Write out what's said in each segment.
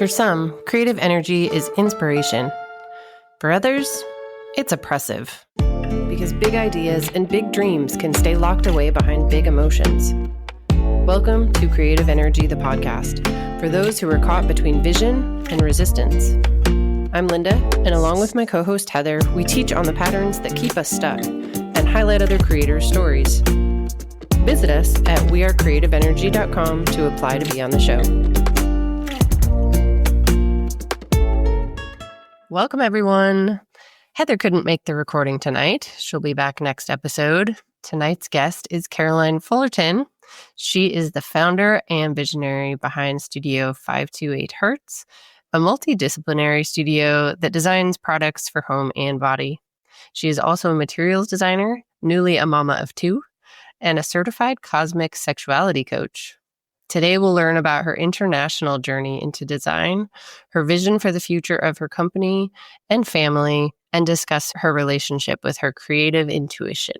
For some, creative energy is inspiration. For others, it's oppressive. Because big ideas and big dreams can stay locked away behind big emotions. Welcome to Creative Energy, the podcast, for those who are caught between vision and resistance. I'm Linda, and along with my co-host Heather, we teach on the patterns that keep us stuck and highlight other creators' stories. Visit us at wearecreativeenergy.com to apply to be on the show. Welcome, everyone. Heather couldn't make the recording tonight. She'll be back next episode. Tonight's guest is Caroline Fullerton. She is the founder and visionary behind Studio 528 Hertz, a multidisciplinary studio that designs products for home and body. She is also a materials designer, newly a mama of two, and a certified cosmic sexuality coach. Today, we'll learn about her international journey into design, her vision for the future of her company and family, and discuss her relationship with her creative intuition.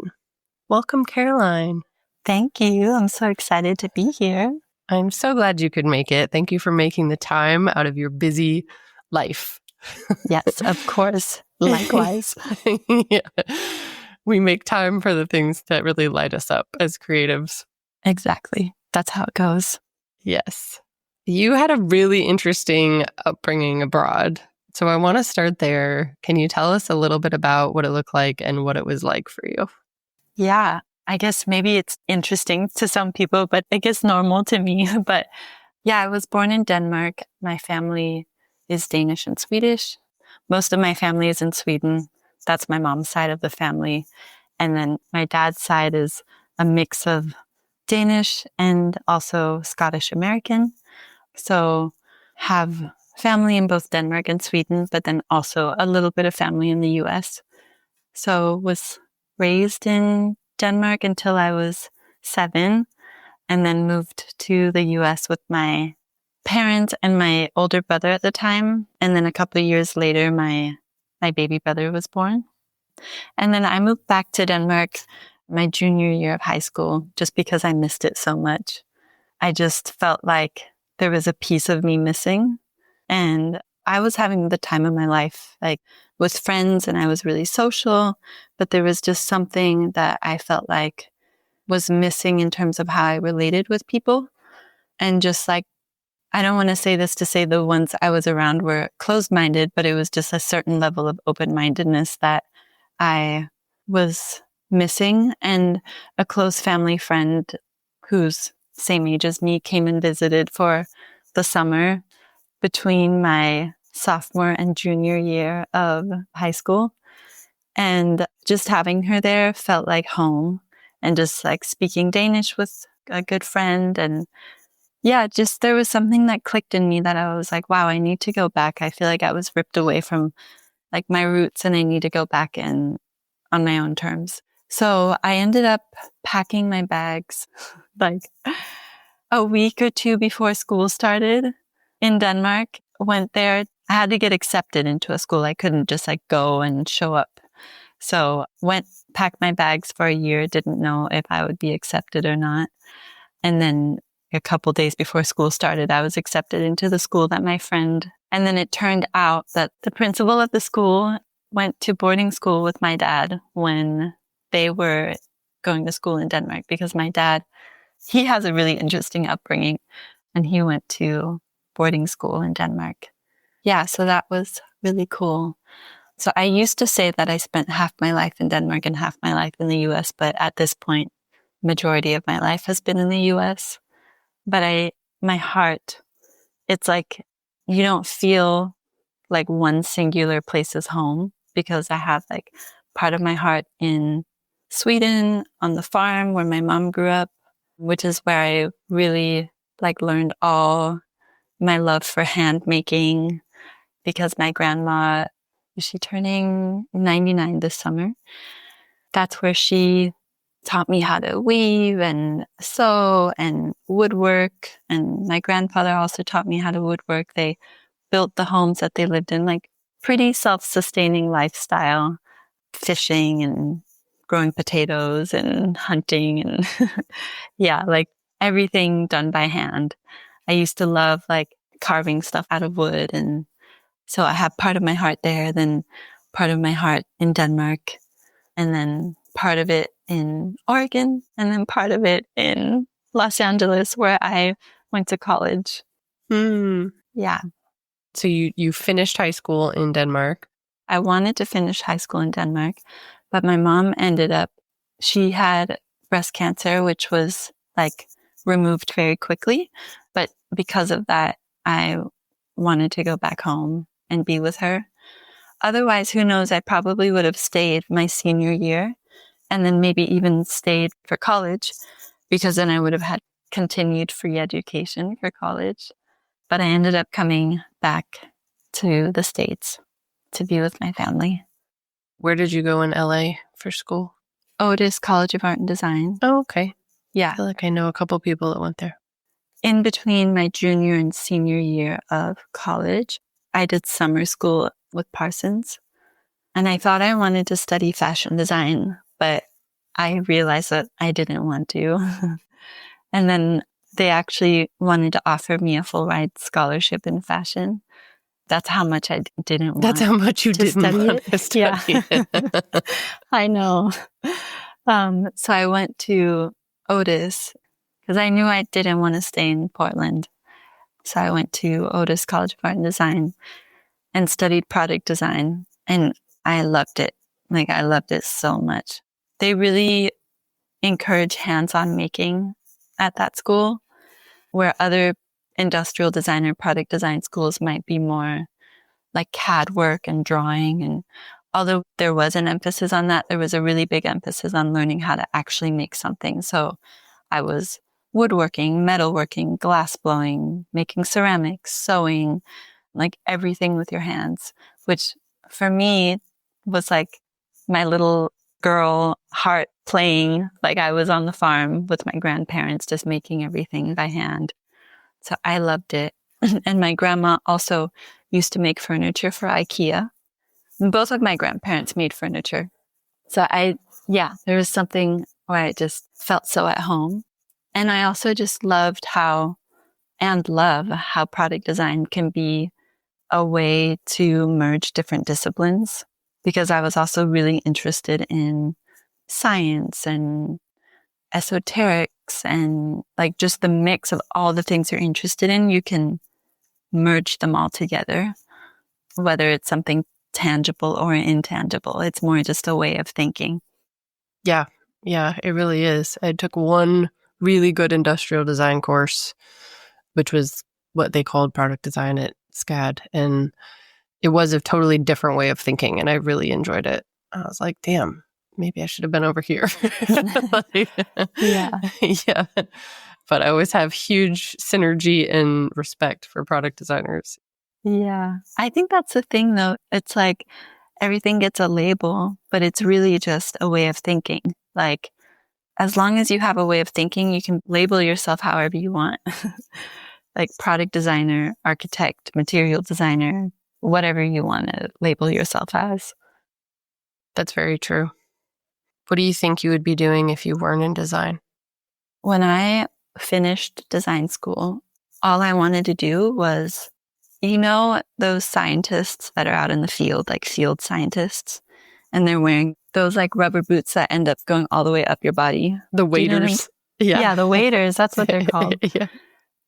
Welcome, Caroline. Thank you. I'm so excited to be here. I'm so glad you could make it. Thank you for making the time out of your busy life. Yes, of course. Likewise. Yeah. We make time for the things that really light us up as creatives. Exactly. That's how it goes. Yes. You had a really interesting upbringing abroad. So I want to start there. Can you tell us a little bit about what it looked like and what it was like for you? Yeah, I guess maybe it's interesting to some people, but I guess normal to me. But yeah, I was born in Denmark. My family is Danish and Swedish. Most of my family is in Sweden. That's my mom's side of the family. And then my dad's side is a mix of Danish and also Scottish American. So have family in both Denmark and Sweden, but then also a little bit of family in the US. So was raised in Denmark until I was 7, and then moved to the US with my parents and my older brother at the time. And then a couple of years later, my baby brother was born. And then I moved back to Denmark my junior year of high school, just because I missed it so much. I just felt like there was a piece of me missing. And I was having the time of my life, like with friends, and I was really social, but there was just something that I felt like was missing in terms of how I related with people. And just like, I don't want to say this to say the ones I was around were closed-minded, but it was just a certain level of open-mindedness that I was missing. And a close family friend who's same age as me came and visited for the summer between my sophomore and junior year of high school. And just having her there felt like home, and just like speaking Danish with a good friend. And yeah, just there was something that clicked in me that I was like, wow, I need to go back. I feel like I was ripped away from like my roots, and I need to go back in on my own terms. So I ended up packing my bags like a week or two before school started in Denmark. Went there. I had to get accepted into a school. I couldn't just like go and show up. So packed my bags for a year, didn't know if I would be accepted or not. And then a couple days before school started, I was accepted into the school that my friend, and then it turned out that the principal of the school went to boarding school with my dad when they were going to school in Denmark, because my dad, he has a really interesting upbringing, and he went to boarding school in Denmark. Yeah, so that was really cool. So I used to say that I spent half my life in Denmark and half my life in the US, but at this point, majority of my life has been in the US. But my heart, it's like you don't feel like one singular place is home, because I have like part of my heart in Sweden on the farm where my mom grew up, which is where I really like learned all my love for hand making, because my grandma, is she turning 99 this summer? That's where she taught me how to weave and sew and woodwork. And my grandfather also taught me how to woodwork. They built the homes that they lived in, like pretty self-sustaining lifestyle, fishing and growing potatoes and hunting and yeah, like everything done by hand. I used to love like carving stuff out of wood. And so I have part of my heart there, then part of my heart in Denmark, and then part of it in Oregon, and then part of it in Los Angeles, where I went to college. Yeah. So you finished high school in Denmark. I wanted to finish high school in Denmark, but my mom she had breast cancer, which was like removed very quickly. But because of that, I wanted to go back home and be with her. Otherwise, who knows, I probably would have stayed my senior year and then maybe even stayed for college, because then I would have had continued free education for college. But I ended up coming back to the States to be with my family. Where did you go in LA for school? Otis College of Art and Design. Oh, okay. Yeah. I feel like I know a couple people that went there. In between my junior and senior year of college, I did summer school with Parsons. And I thought I wanted to study fashion design, but I realized that I didn't want to. And then they actually wanted to offer me a full ride scholarship in fashion. That's how much I didn't want. That's how much you didn't want to study. Yeah. I know. So I went to Otis because I knew I didn't want to stay in Portland. So I went to Otis College of Art and Design and studied product design. And I loved it. Like, I loved it so much. They really encourage hands-on making at that school, where other industrial design or product design schools might be more like CAD work and drawing. And although there was an emphasis on that, there was a really big emphasis on learning how to actually make something. So I was woodworking, metalworking, glass blowing, making ceramics, sewing, like everything with your hands, which for me was like my little girl heart playing. Like I was on the farm with my grandparents, just making everything by hand. So I loved it. And my grandma also used to make furniture for IKEA. And both of my grandparents made furniture. So there was something where I just felt so at home. And I also just love how product design can be a way to merge different disciplines, because I was also really interested in science and esoterics and like just the mix of all the things you're interested in. You can merge them all together, whether it's something tangible or intangible. It's more just a way of thinking. Yeah, it really is. I took one really good industrial design course, which was what they called product design at SCAD. And it was a totally different way of thinking. And I really enjoyed it. I was like, damn, maybe I should have been over here. Yeah. Yeah. But I always have huge synergy and respect for product designers. Yeah. I think that's the thing, though. It's like everything gets a label, but it's really just a way of thinking. Like, as long as you have a way of thinking, you can label yourself however you want. Like product designer, architect, material designer, whatever you want to label yourself as. That's very true. What do you think you would be doing if you weren't in design? When I finished design school, all I wanted to do was, those scientists that are out in the field, like field scientists, and they're wearing those like rubber boots that end up going all the way up your body. The waders. Yeah, the waders. That's what they're called. Yeah.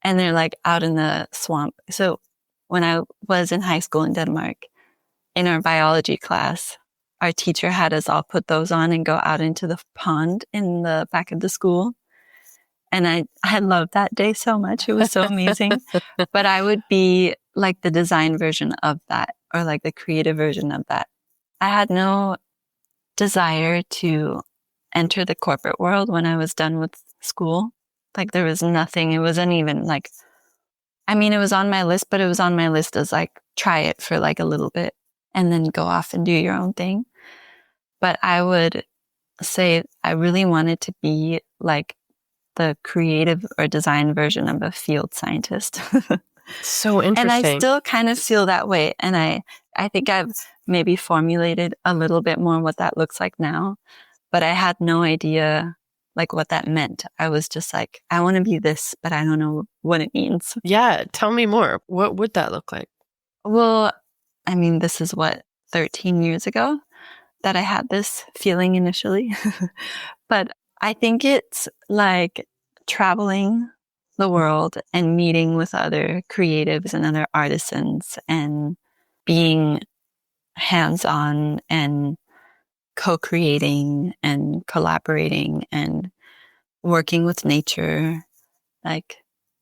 And they're like out in the swamp. So when I was in high school in Denmark, in our biology class, our teacher had us all put those on and go out into the pond in the back of the school. And I loved that day so much. It was so amazing. But I would be like the design version of that, or like the creative version of that. I had no desire to enter the corporate world when I was done with school. Like there was nothing. It wasn't even like, it was on my list, but it was on my list as like, try it for like a little bit and then go off and do your own thing. But I would say I really wanted to be like the creative or design version of a field scientist. So interesting. And I still kind of feel that way. And I think I've maybe formulated a little bit more what that looks like now, but I had no idea like what that meant. I was just like, I want to be this, but I don't know what it means. Yeah. Tell me more. What would that look like? Well, I mean, this is 13 years ago that I had this feeling initially. But I think it's like traveling the world and meeting with other creatives and other artisans and being hands-on and co-creating and collaborating and working with nature. Like,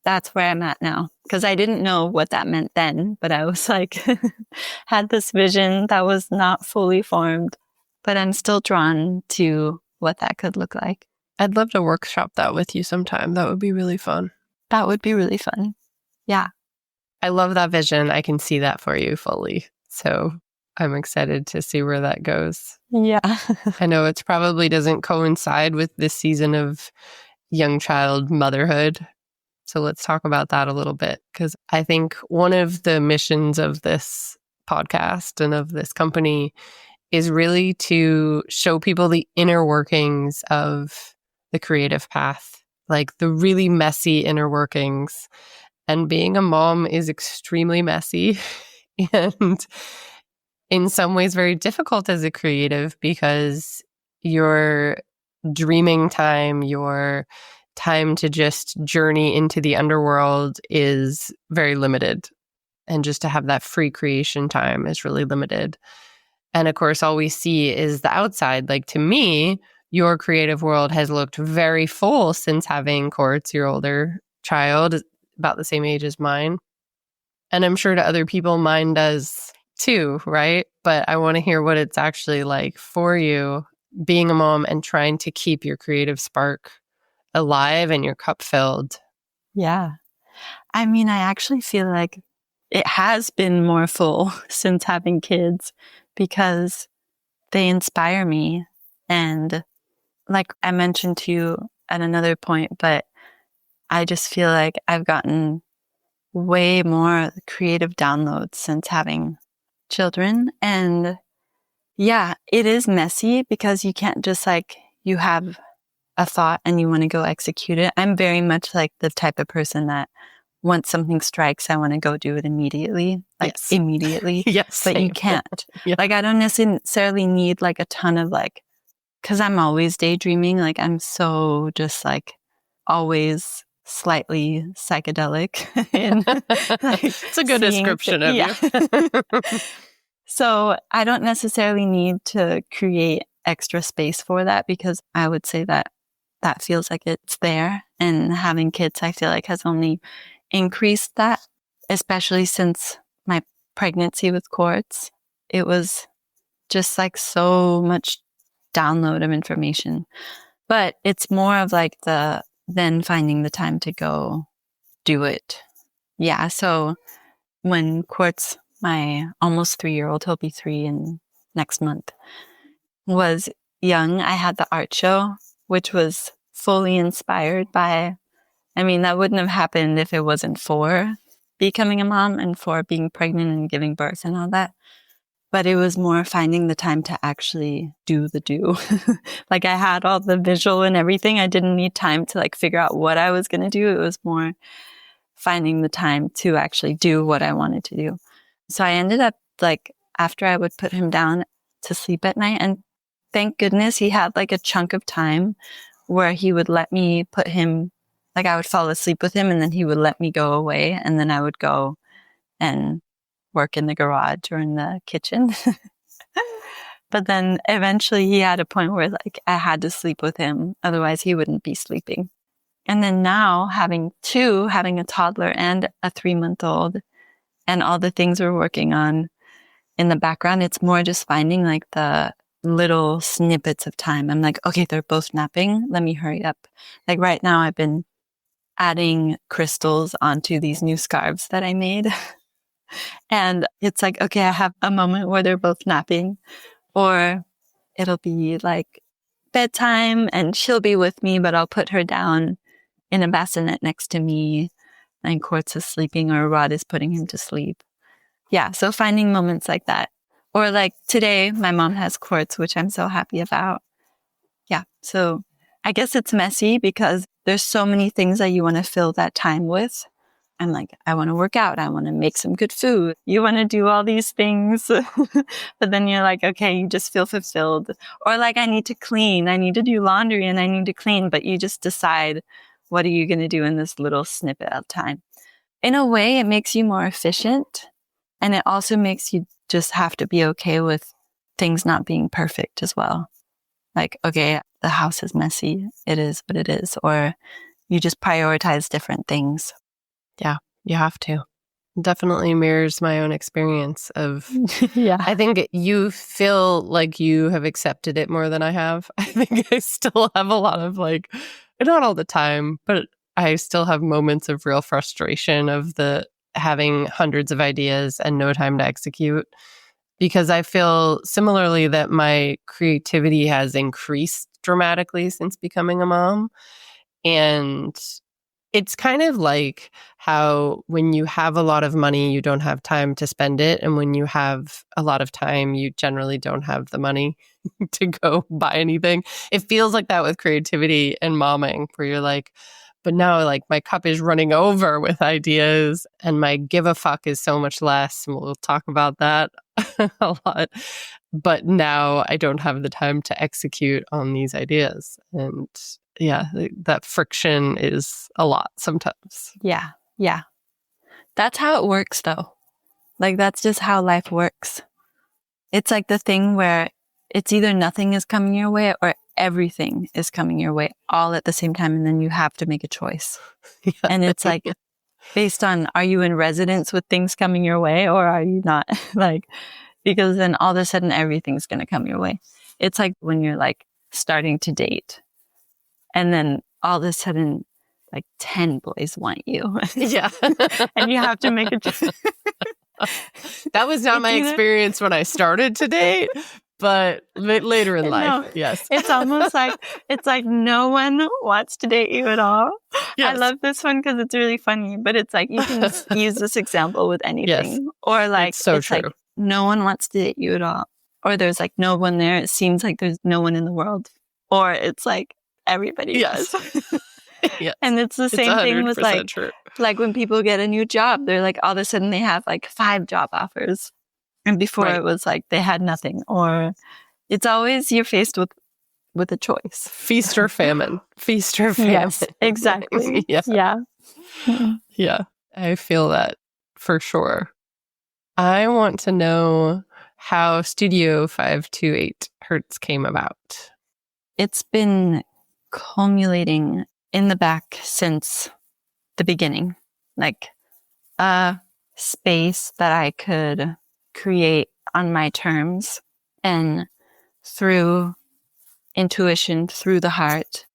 that's where I'm at now. Because I didn't know what that meant then, but I was like, had this vision that was not fully formed, but I'm still drawn to what that could look like. I'd love to workshop that with you sometime. That would be really fun. That would be really fun. Yeah. I love that vision. I can see that for you fully. So I'm excited to see where that goes. Yeah. I know it probably doesn't coincide with this season of young child motherhood. So let's talk about that a little bit, because I think one of the missions of this podcast and of this company is really to show people the inner workings of the creative path, like the really messy inner workings. And being a mom is extremely messy and in some ways very difficult as a creative, because your dreaming time, your time to just journey into the underworld is very limited. And just to have that free creation time is really limited. And of course, all we see is the outside. Like, to me, your creative world has looked very full since having Courts, your older child, about the same age as mine. And I'm sure to other people, mine does too, right? But I want to hear what it's actually like for you being a mom and trying to keep your creative spark alive and your cup filled. Yeah. I mean, I actually feel like it has been more full since having kids because they inspire me. And like I mentioned to you at another point, but I just feel like I've gotten way more creative downloads since having children. And yeah, it is messy because you can't just like, you have a thought and you want to go execute it. I'm very much like the type of person that once something strikes, I want to go do it immediately, like Yes. immediately. Yes. But same. you can't. Yeah. Like, I don't necessarily need like a ton of like, because I'm always daydreaming. Like, I'm so just like always slightly psychedelic. It's a good description of you. So I don't necessarily need to create extra space for that, because I would say that that feels like it's there. And having kids, I feel like, has only increased that, especially since my pregnancy with Courts. It was just like so much download of information. But it's more of like then finding the time to go do it. Yeah. So when Courts, my almost 3-year-old, he'll be 3 in next month, was young, I had the art show, which was fully inspired by, I mean, that wouldn't have happened if it wasn't for becoming a mom and for being pregnant and giving birth and all that. But it was more finding the time to actually do the do. Like, I had all the visual and everything. I didn't need time to like figure out what I was going to do. It was more finding the time to actually do what I wanted to do. So I ended up like, after I would put him down to sleep at night, and thank goodness he had like a chunk of time where he would let me put him, like I would fall asleep with him and then he would let me go away, and then I would go and work in the garage or in the kitchen. But then eventually he had a point where like I had to sleep with him, otherwise he wouldn't be sleeping. And then now having a toddler and a 3-month-old, and all the things we're working on in the background, it's more just finding like the little snippets of time. I'm like, okay, they're both napping. Let me hurry up. Like right now I've been adding crystals onto these new scarves that I made. And it's like, okay, I have a moment where they're both napping, or it'll be like bedtime and she'll be with me, but I'll put her down in a bassinet next to me and Courts is sleeping, or Rod is putting him to sleep. Yeah. So finding moments like that. Or like today, my mom has Courts, which I'm so happy about. Yeah. So I guess it's messy because there's so many things that you want to fill that time with. I'm like, I want to work out. I want to make some good food. You want to do all these things. But then you're like, okay, you just feel fulfilled. Or like, I need to clean. I need to do laundry and I need to clean. But you just decide, what are you going to do in this little snippet of time? In a way, it makes you more efficient. And it also makes you just have to be okay with things not being perfect as well. Like, okay, the house is messy. It is what it is. Or you just prioritize different things. Yeah, you have to. Definitely mirrors my own experience of, Yeah. I think you feel like you have accepted it more than I have. I think I still have a lot of like, not all the time, but I still have moments of real frustration of the having hundreds of ideas and no time to execute. Because I feel similarly that my creativity has increased dramatically since becoming a mom. And it's kind of like how when you have a lot of money, you don't have time to spend it. And when you have a lot of time, you generally don't have the money to go buy anything. It feels like that with creativity and momming, where you're like, but now like my cup is running over with ideas and my give a fuck is so much less. And we'll talk about that a lot. But now I don't have the time to execute on these ideas. And yeah, that friction is a lot sometimes. Yeah. Yeah. That's how it works though. Like that's just how life works. It's like the thing where it's either nothing is coming your way or everything is coming your way all at the same time. And then you have to make a choice. Yeah. And it's like based on, are you in residence with things coming your way or are you not? Like, because then all of a sudden everything's going to come your way. It's like when you're like starting to date and then all of a sudden like 10 boys want you. Yeah. And you have to make a choice. That was not my experience when I started to date, but later in life, yes. It's almost like, it's like no one wants to date you at all. Yes. I love this one because it's really funny, but it's like you can use this example with anything. Yes. Or like, it's true. Like no one wants to date you at all. Or there's like no one there. It seems like there's no one in the world. Or it's like everybody does. Yes. And it's the same thing with like when people get a new job, they're like all of a sudden they have like 5 job offers. And before it was like they had nothing. Or it's always you're faced with a choice. Feast or famine. Feast or famine. Yes, exactly. Yeah. Yeah. Yeah. I feel that for sure. I want to know how Studio 528 Hertz came about. It's been culminating in the back since the beginning, like a space that I could create on my terms and through intuition, through the heart.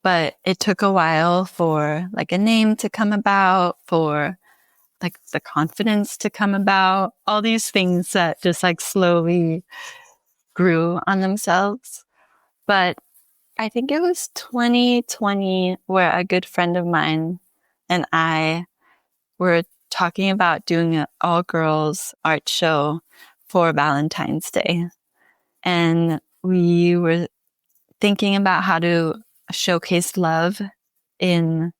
But it took a while for like a name to come about, for like the confidence to come about, all these things that just like slowly grew on themselves. But I think it was 2020 where a good friend of mine and I were talking about doing an all-girls art show for Valentine's Day. And we were thinking about how to showcase love in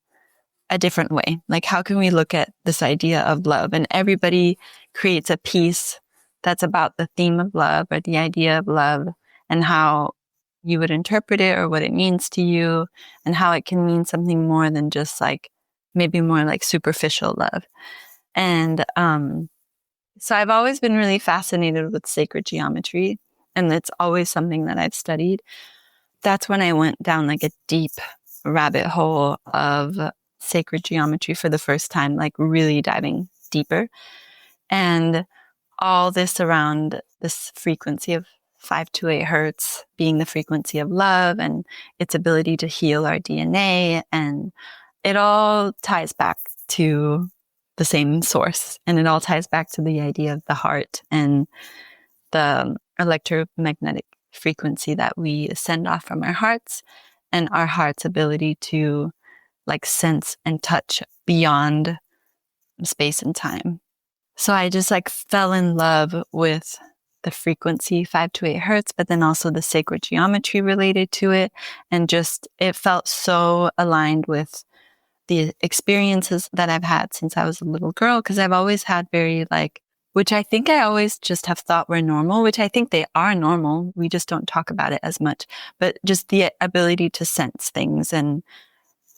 a different way. Like, how can we look at this idea of love? And everybody creates a piece that's about the theme of love or the idea of love and how you would interpret it or what it means to you and how it can mean something more than just like, maybe more like superficial love. And so I've always been really fascinated with sacred geometry, and it's always something that I've studied. That's when I went down like a deep rabbit hole of sacred geometry for the first time, like really diving deeper. And all this around this frequency of 528 hertz being the frequency of love and its ability to heal our DNA. And it all ties back to the same source. And it all ties back to the idea of the heart and the electromagnetic frequency that we send off from our hearts and our heart's ability to like sense and touch beyond space and time. So I just like fell in love with the frequency 5 to 8 hertz, but then also the sacred geometry related to it. And just, it felt so aligned with the experiences that I've had since I was a little girl. Cause I've always had very which I think I always just have thought were normal, which I think they are normal. We just don't talk about it as much, but just the ability to sense things and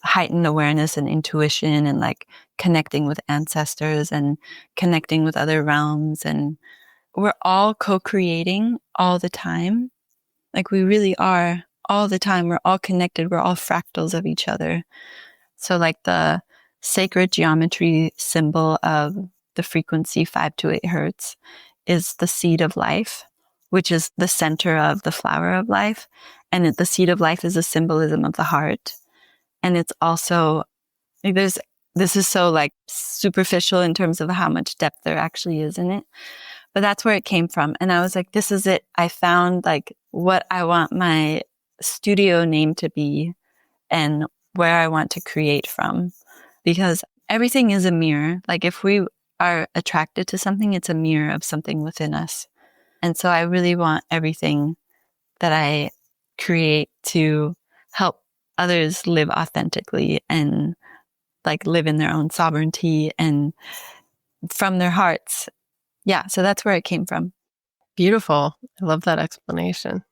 heightened awareness and intuition and connecting with ancestors and connecting with other realms. And we're all co-creating all the time. We really are all the time. We're all connected. We're all fractals of each other. So the sacred geometry symbol of the frequency 5 to 8 hertz is the seed of life, which is the center of the flower of life. And the seed of life is a symbolism of the heart. And it's also, this is so superficial in terms of how much depth there actually is in it. But that's where it came from. And I was like, this is it. I found what I want my studio name to be and where I want to create from. Because everything is a mirror. If we are attracted to something, it's a mirror of something within us. And so I really want everything that I create to help others live authentically and live in their own sovereignty and from their hearts. Yeah. So that's where it came from. Beautiful. I love that explanation.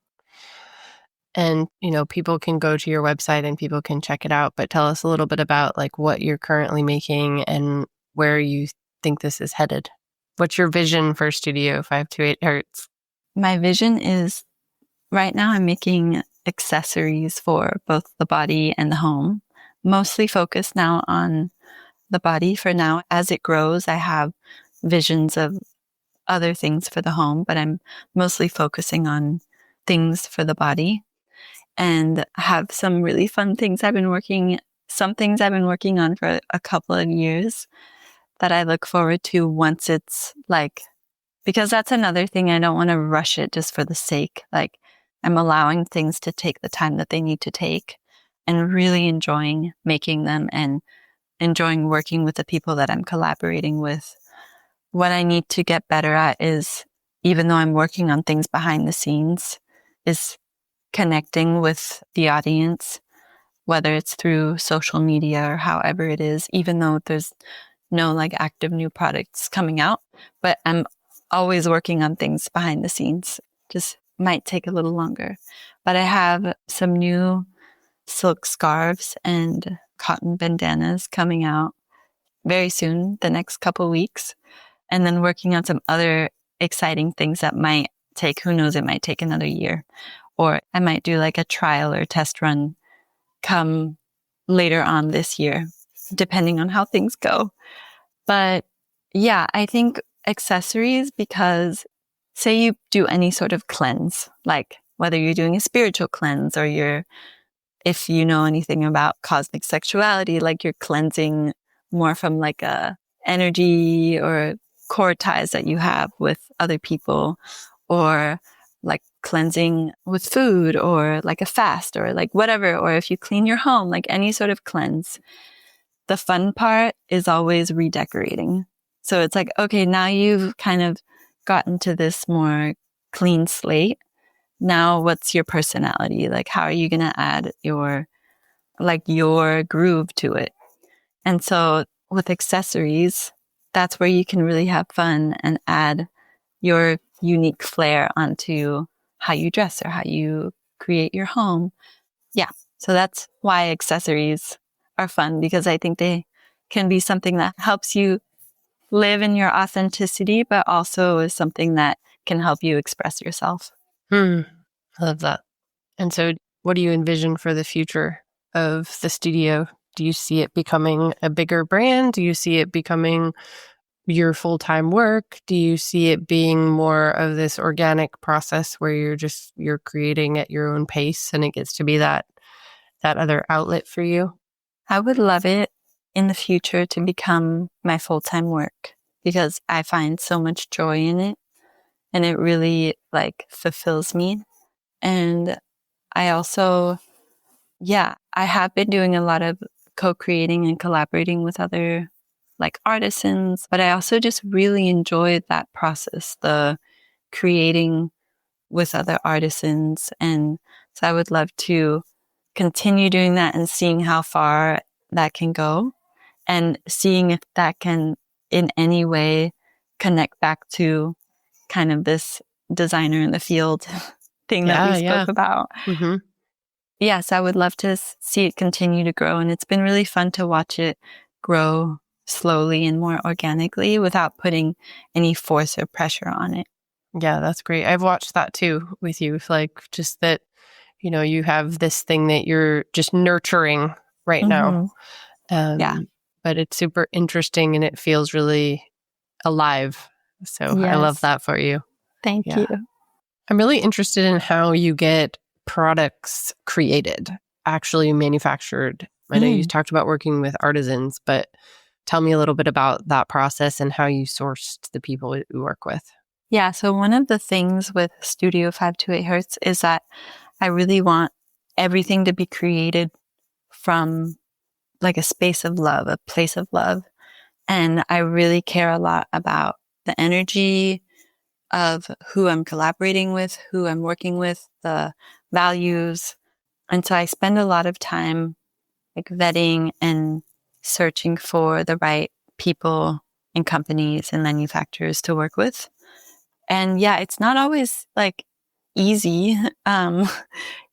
And, people can go to your website and people can check it out, but tell us a little bit about what you're currently making and where you think this is headed. What's your vision for Studio 5 to 8 hertz? My vision is right now I'm making accessories for both the body and the home, mostly focused now on the body for now. As it grows, I have visions of other things for the home, but I'm mostly focusing on things for the body. And I have some really fun things I've been working on for a couple of years that I look forward to once it's because that's another thing. I don't want to rush it just for the sake. I'm allowing things to take the time that they need to take and really enjoying making them and enjoying working with the people that I'm collaborating with. What I need to get better at is, even though I'm working on things behind the scenes, is connecting with the audience, whether it's through social media or however it is, even though there's no active new products coming out, but I'm always working on things behind the scenes. Just might take a little longer, but I have some new silk scarves and cotton bandanas coming out very soon, the next couple weeks, and then working on some other exciting things that might take, who knows, it might take another year. Or I might do a trial or test run come later on this year, depending on how things go. But yeah, I think accessories, because say you do any sort of cleanse, whether you're doing a spiritual cleanse or if you know anything about cosmic sexuality, you're cleansing more from a energy or core ties that you have with other people, or cleansing with food, or a fast, or whatever, or if you clean your home, any sort of cleanse. The fun part is always redecorating. So it's okay, now you've kind of gotten to this more clean slate. Now what's your personality? How are you going to add your groove to it? And so with accessories, that's where you can really have fun and add your unique flair onto how you dress or how you create your home. Yeah. So that's why accessories are fun, because I think they can be something that helps you live in your authenticity, but also is something that can help you express yourself. I love that. And so what do you envision for the future of the studio? Do you see it becoming a bigger brand? Do you see it becoming your full-time work? Do you see it being more of this organic process where you're creating at your own pace and it gets to be that other outlet for you? I would love it in the future to become my full-time work, because I find so much joy in it and it really fulfills me. And I also, I have been doing a lot of co-creating and collaborating with other artisans, but I also just really enjoyed that process, the creating with other artisans. And so I would love to continue doing that and seeing how far that can go and seeing if that can in any way connect back to kind of this designer in the field thing that we spoke about. Mm-hmm. Yes, I would love to see it continue to grow. And it's been really fun to watch it grow slowly and more organically without putting any force or pressure on it. Yeah, that's great. I've watched that too with you. Like just that, you have this thing that you're just nurturing right now. Yeah. But it's super interesting and it feels really alive. So I love that for you. Thank you. I'm really interested in how you get products created, actually manufactured. I know you talked about working with artisans, but tell me a little bit about that process and how you sourced the people you work with. Yeah, so one of the things with Studio 528 Hertz is that I really want everything to be created from like a space of love, a place of love. And I really care a lot about the energy of who I'm collaborating with, who I'm working with, the values. And so I spend a lot of time like vetting and searching for the right people and companies and manufacturers to work with. And yeah, it's not always like easy.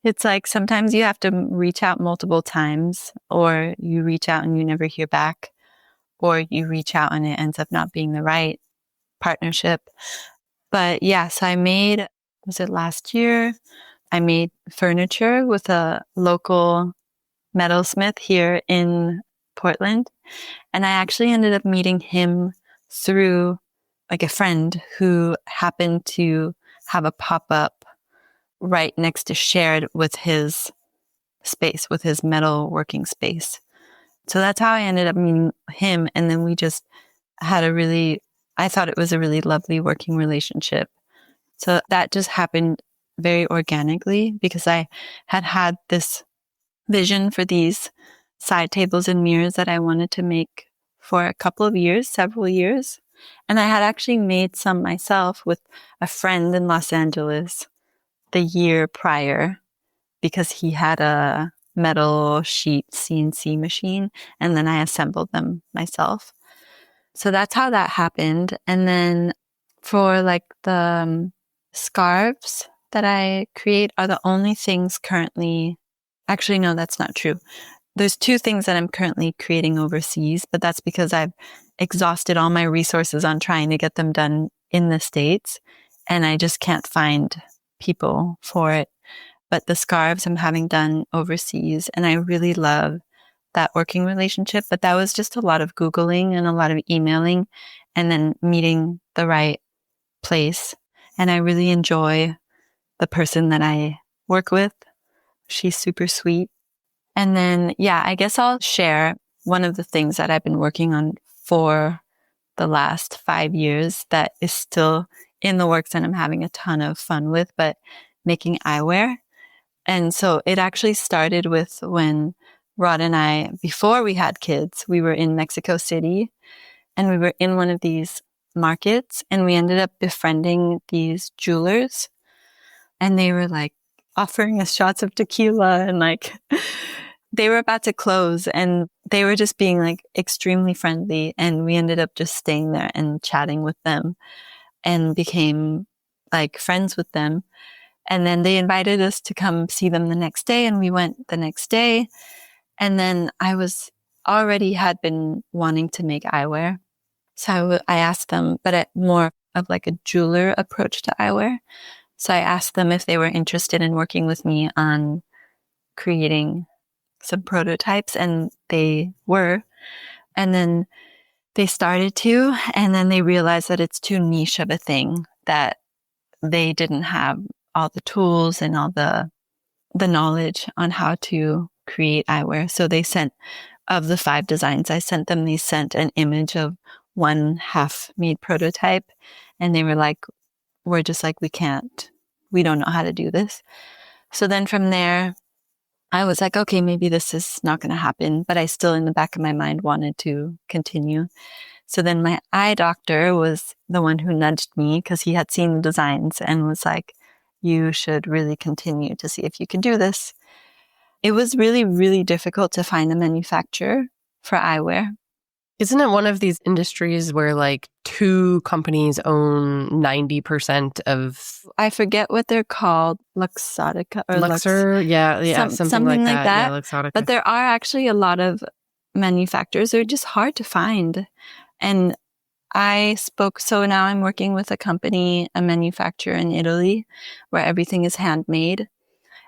It's like sometimes you have to reach out multiple times, or you reach out and you never hear back, or you reach out and it ends up not being the right partnership. But yeah, so was it last year? I made furniture with a local metalsmith here in Portland. And I actually ended up meeting him through like a friend who happened to have a pop-up right next to shared with his space, with his metal working space. So that's how I ended up meeting him. And then we just had I thought it was a really lovely working relationship. So that just happened very organically because I had this vision for these side tables and mirrors that I wanted to make for a couple of years, several years. And I had actually made some myself with a friend in Los Angeles the year prior because he had a metal sheet CNC machine, and then I assembled them myself. So that's how that happened. And then for like the scarves that I create are the only things currently. Actually, no, that's not true. There's two things that I'm currently creating overseas, but that's because I've exhausted all my resources on trying to get them done in the States, and I just can't find people for it. But the scarves I'm having done overseas, and I really love that working relationship. But that was just a lot of Googling and a lot of emailing and then meeting the right place. And I really enjoy the person that I work with. She's super sweet. And then, yeah, I guess I'll share one of the things that I've been working on for the last 5 years that is still in the works and I'm having a ton of fun with, but making eyewear. And so it actually started with when Rod and I, before we had kids, we were in Mexico City and we were in one of these markets and we ended up befriending these jewelers, and they were like offering us shots of tequila and like they were about to close and they were just being like extremely friendly. And we ended up just staying there and chatting with them and became like friends with them. And then they invited us to come see them the next day, and we went the next day. And then I had been wanting to make eyewear. So I asked them, but more of like a jeweler approach to eyewear. So I asked them if they were interested in working with me on creating some prototypes, and they were. And then they started to, and then they realized that it's too niche of a thing, that they didn't have all the tools and all the knowledge on how to create eyewear. So they sent, of the 5 designs I sent them, they sent an image of one half-made prototype. And they were like, we're just like, we don't know how to do this. So then from there, I was like, okay, maybe this is not going to happen, but I still in the back of my mind wanted to continue. So then my eye doctor was the one who nudged me because he had seen the designs and was like, you should really continue to see if you can do this. It was really, really difficult to find a manufacturer for eyewear. Isn't it one of these industries where like two companies own 90% of... I forget what they're called, Luxottica or Luxor? Yeah, something like that. Yeah, Luxottica. But there are actually a lot of manufacturers. They're just hard to find. And so now I'm working with a company, a manufacturer in Italy, where everything is handmade.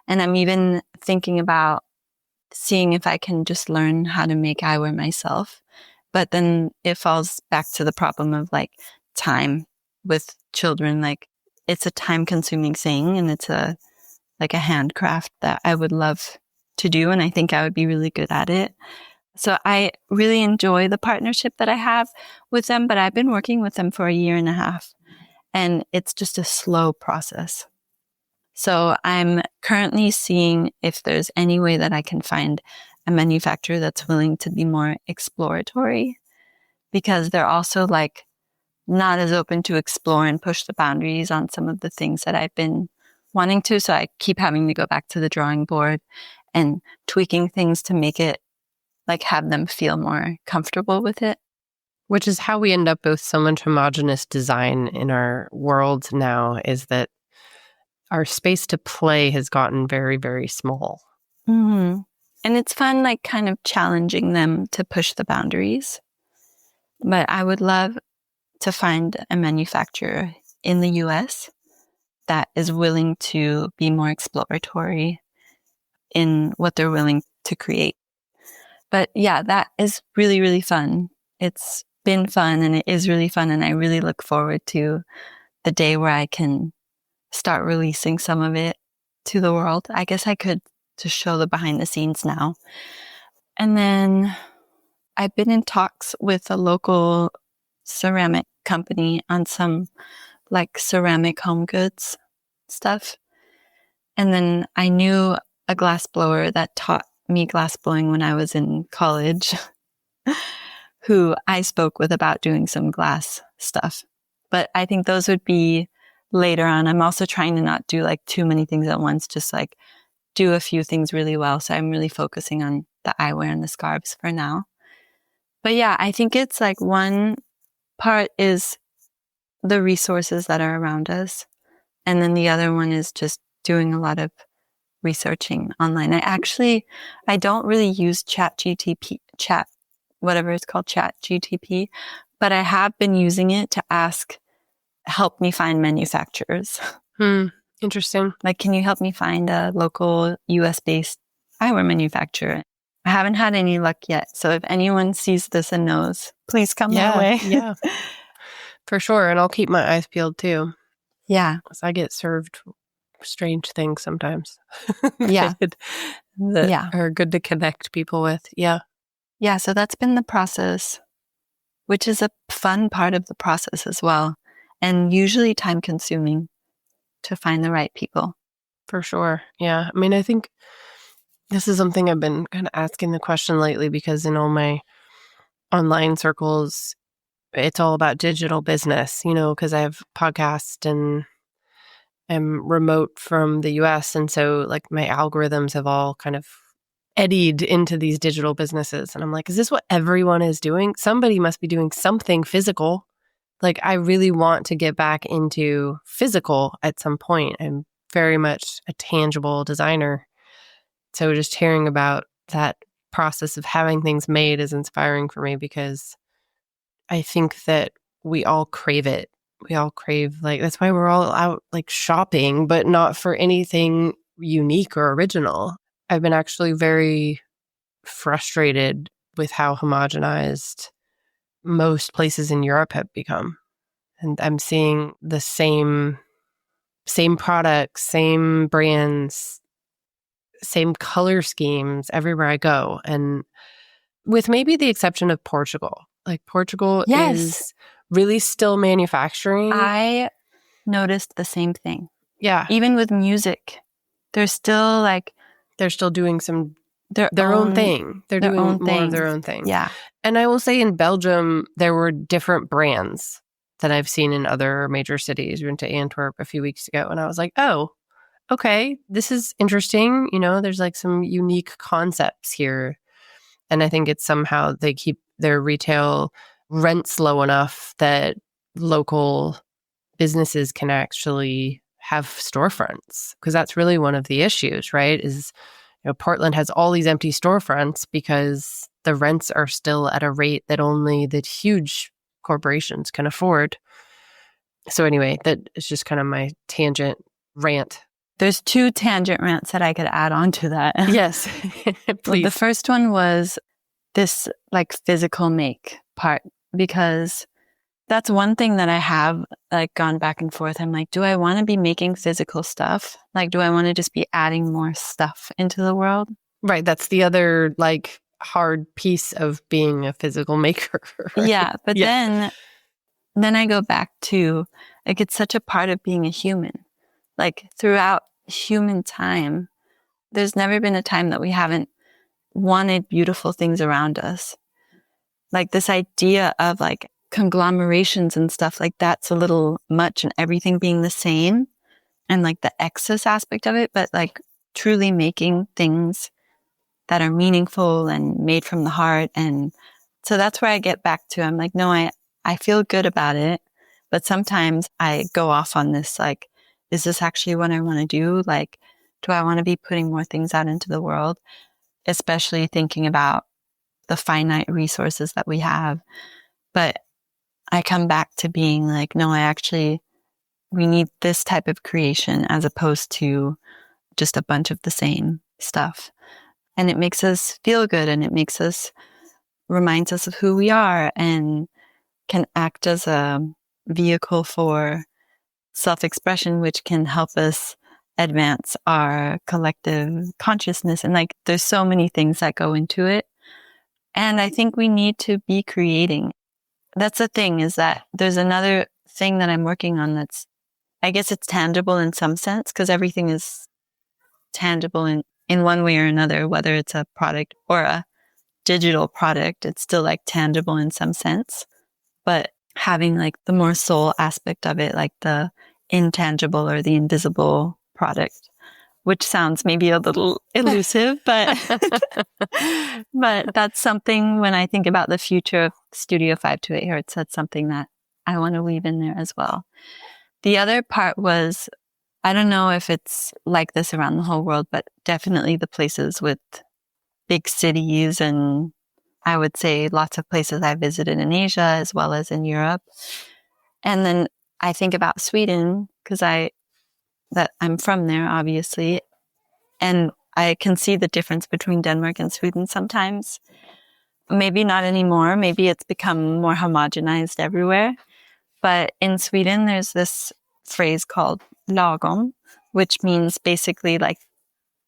And I'm even thinking about seeing if I can just learn how to make eyewear myself. But then it falls back to the problem of like time with children. Like it's a time consuming thing and it's a handcraft that I would love to do. And I think I would be really good at it. So I really enjoy the partnership that I have with them, but I've been working with them for 1.5 years and it's just a slow process. So I'm currently seeing if there's any way that I can find a manufacturer that's willing to be more exploratory, because they're also like not as open to explore and push the boundaries on some of the things that I've been wanting to. So I keep having to go back to the drawing board and tweaking things to make it like have them feel more comfortable with it. Which is how we end up with so much homogenous design in our world now, is that our space to play has gotten very, very small. Mm-hmm. And it's fun, like kind of challenging them to push the boundaries. But I would love to find a manufacturer in the US that is willing to be more exploratory in what they're willing to create. But yeah, that is really, really fun. It's been fun and it is really fun. And I really look forward to the day where I can start releasing some of it to the world. I guess I could just show the behind the scenes now. And then I've been in talks with a local ceramic company on some like ceramic home goods stuff. And then I knew a glass blower that taught me glass blowing when I was in college, who I spoke with about doing some glass stuff. But I think those would be later on. I'm also trying to not do like too many things at once, just like do a few things really well. So I'm really focusing on the eyewear and the scarves for now. But yeah, I think it's like one part is the resources that are around us. And then the other one is just doing a lot of researching online. I don't really use whatever it's called, ChatGTP, but I have been using it to help me find manufacturers. Interesting. Like, can you help me find a local US-based eyewear manufacturer? I haven't had any luck yet. So if anyone sees this and knows, please come my way. Yeah, for sure. And I'll keep my eyes peeled too. Yeah. Because I get served strange things sometimes. Yeah. that are good to connect people with. Yeah. Yeah. So that's been the process, which is a fun part of the process as well. And usually time consuming to find the right people. For sure. Yeah. I mean, I think this is something I've been kind of asking the question lately, because in all my online circles, it's all about digital business, because I have podcast and I'm remote from the US. And so like my algorithms have all kind of eddied into these digital businesses. And I'm like, is this what everyone is doing? Somebody must be doing something physical. Like, I really want to get back into physical at some point. I'm very much a tangible designer. So just hearing about that process of having things made is inspiring for me, because I think that we all crave it. We all crave, like, that's why we're all out like shopping, but not for anything unique or original. I've been actually very frustrated with how homogenized most places in Europe have become. And I'm seeing the same products, same brands, same color schemes everywhere I go. And with maybe the exception of Portugal. Like, Portugal is really still manufacturing. I noticed the same thing. Yeah. Even with music, there's still like They're still doing their their own thing. They're their doing own more of thing. their own thing. Yeah. And I will say in Belgium, there were different brands that I've seen in other major cities. We went to Antwerp a few weeks ago, and I was like, oh, okay, this is interesting. You know, there's like some unique concepts here. And I think it's somehow they keep their retail rents low enough that local businesses can actually have storefronts, because that's really one of the issues, right? Is, you know, Portland has all these empty storefronts because the rents are still at a rate that only the huge corporations can afford. So anyway, that is just kind of my tangent rant. There's 2 tangent rants that I could add on to that. Yes, please. The first one was this like physical make part, because that's one thing that I have like gone back and forth. I'm like, do I want to be making physical stuff? Like, do I want to just be adding more stuff into the world? Right. That's the other like hard piece of being a physical maker. Right? Yeah. But then I go back to like, it's such a part of being a human. Like throughout human time, there's never been a time that we haven't wanted beautiful things around us. Like this idea of like conglomerations and stuff, like that's a little much, and everything being the same and like the excess aspect of it, but like truly making things that are meaningful and made from the heart. And so that's where I get back to, I'm like, no, I feel good about it, but sometimes I go off on this, like, is this actually what I want to do? Like, do I want to be putting more things out into the world? Especially thinking about the finite resources that we have. But I come back to being like, no, we need this type of creation as opposed to just a bunch of the same stuff. And it makes us feel good, and it reminds us of who we are, and can act as a vehicle for self-expression, which can help us advance our collective consciousness. And like, there's so many things that go into it. And I think we need to be creating. That's the thing, is that there's another thing that I'm working on that's, I guess it's tangible in some sense, because everything is tangible in one way or another, whether it's a product or a digital product, it's still like tangible in some sense. But having like the more soul aspect of it, like the intangible or the invisible product, which sounds maybe a little elusive, but but that's something, when I think about the future of Studio 528 Hertz, that's something that I want to weave in there as well. The other part was, I don't know if it's like this around the whole world, but definitely the places with big cities, and I would say lots of places I visited in Asia as well as in Europe. And then I think about Sweden, because I'm from there, obviously. And I can see the difference between Denmark and Sweden sometimes. Maybe not anymore. Maybe it's become more homogenized everywhere. But in Sweden, there's this phrase called lagom, which means basically like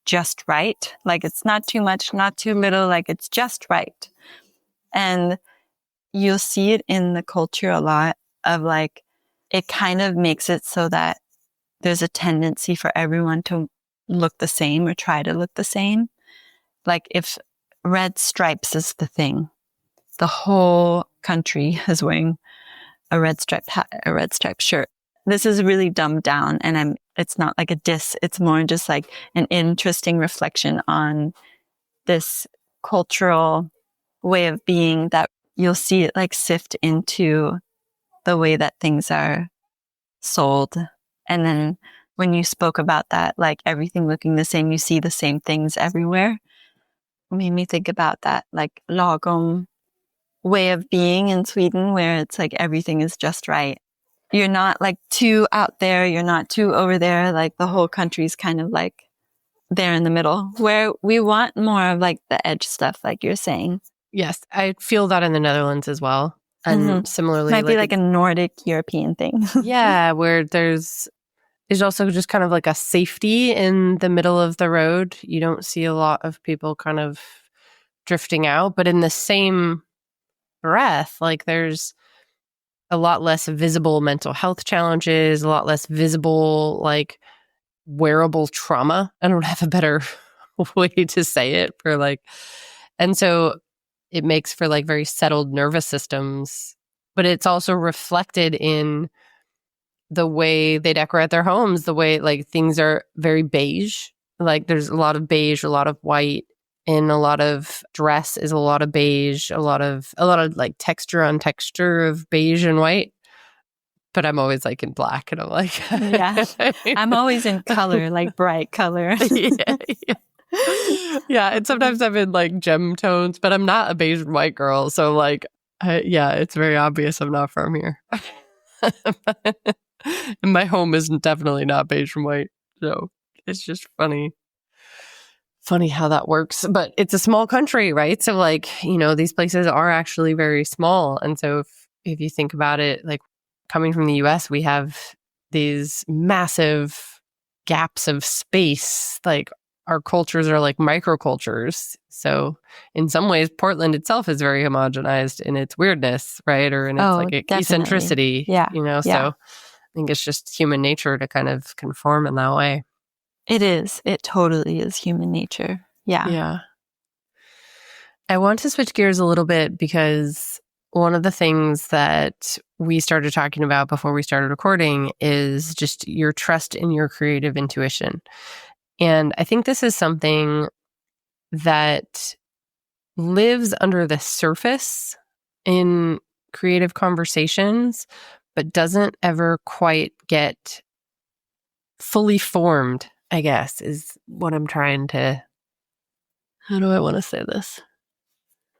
just right. Like it's not too much, not too little, like it's just right. And you'll see it in the culture a lot of like, it kind of makes it so that there's a tendency for everyone to look the same or try to look the same. Like if red stripes is the thing, the whole country is wearing a red striped hat, a red striped shirt. This is really dumbed down, and it's not like a diss. It's more just like an interesting reflection on this cultural way of being that you'll see it like sift into the way that things are sold. And then when you spoke about that, like everything looking the same, you see the same things everywhere. It made me think about that like lagom way of being in Sweden, where it's like everything is just right. You're not like too out there, you're not too over there. Like the whole country's kind of like there in the middle, where we want more of like the edge stuff, like you're saying. Yes, I feel that in the Netherlands as well. And similarly, might be like a Nordic European thing. Yeah, where there's also just kind of like a safety in the middle of the road. You don't see a lot of people kind of drifting out, but in the same breath, like there's a lot less visible mental health challenges, a lot less visible like wearable trauma. I don't have a better way to say it for like, and so it makes for like very settled nervous systems, but it's also reflected in the way they decorate their homes, the way like things are very beige. Like there's a lot of beige, a lot of white, and a lot of dress is a lot of beige, a lot of like texture on texture of beige and white. But I'm always like in black, and I'm like, Yeah. I'm always in color, like bright color. yeah, yeah. Yeah, and sometimes I'm in like gem tones, but I'm not a beige and white girl. So like, yeah, it's very obvious I'm not from here. And my home is definitely not beige and white. So it's just funny how that works. But it's a small country, right? So like, these places are actually very small. And so if you think about it, like coming from the US, we have these massive gaps of space. Like our cultures are like microcultures. So in some ways, Portland itself is very homogenized in its weirdness, right? Or in its like definitely. eccentricity, Yeah. So I think it's just human nature to kind of conform in that way. It is. It totally is human nature. Yeah. Yeah. I want to switch gears a little bit because one of the things that we started talking about before we started recording is just your trust in your creative intuition. And I think this is something that lives under the surface in creative conversations, but doesn't ever quite get fully formed, I guess, is what I'm trying to... How do I want to say this?